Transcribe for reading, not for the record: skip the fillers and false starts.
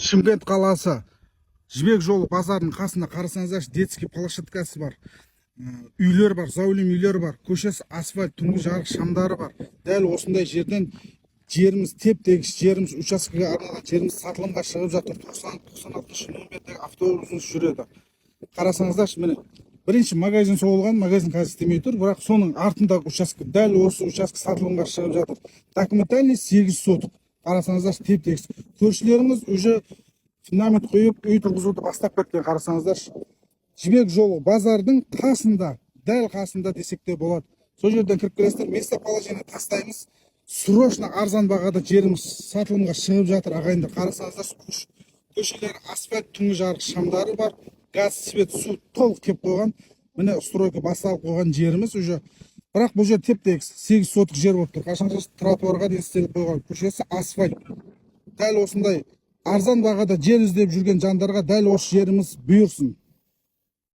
Шымкент қаласы Жібек жолы базарының қасында қарасаңыздаршы, детский площадкасы бар. Үйлер бар, заулим үйлер бар. Көшесі асфальт, түнгі жарық шамдары бар. Дәл осындай жерден жеріміз теп-тегіс, жеріміз учаскеге арналған жеріміз сатылымға шығып жатыр. 96 нөмірдегі автобусымыз жүреді. Қарасаңыздаршы, міне бірінші магазин соғылған, магазин қазір істемей тұр, бірақ соның артындағы участке, дәл осы участке сатылымға шығып жатыр. Документальный 8 сотық. Қарасаңыздаршы, теп-тегіс. Көршілеріміз уже фундамент қойып, үй тұрғызуды бастап кеткен. Қарасаңыздаршы, Жібек жолы базардың қасында, дәл қасында десек те болады. Сол жерден кіріп келесіздер, местоположение тастаймыз. Срочно арзан бағада жеріміз сатылымға шығып жатыр. Ағайындар, қарасаңыздаршы, көшелер асфальт, түнгі жарық шамдары бар. Газ, свет, су толық кеп қойған. Міне стройка басталып қойған жеріміз уже. Бірақ бұл жер теп-тегіс 8 сотық жер болып тұр. Қашанша тротуарға дейін істеліп қойған. Көшесі асфальт. Дәл осындай арзан бағада жер іздеп жүрген жандарға дәл осы жеріміз бұйырсын.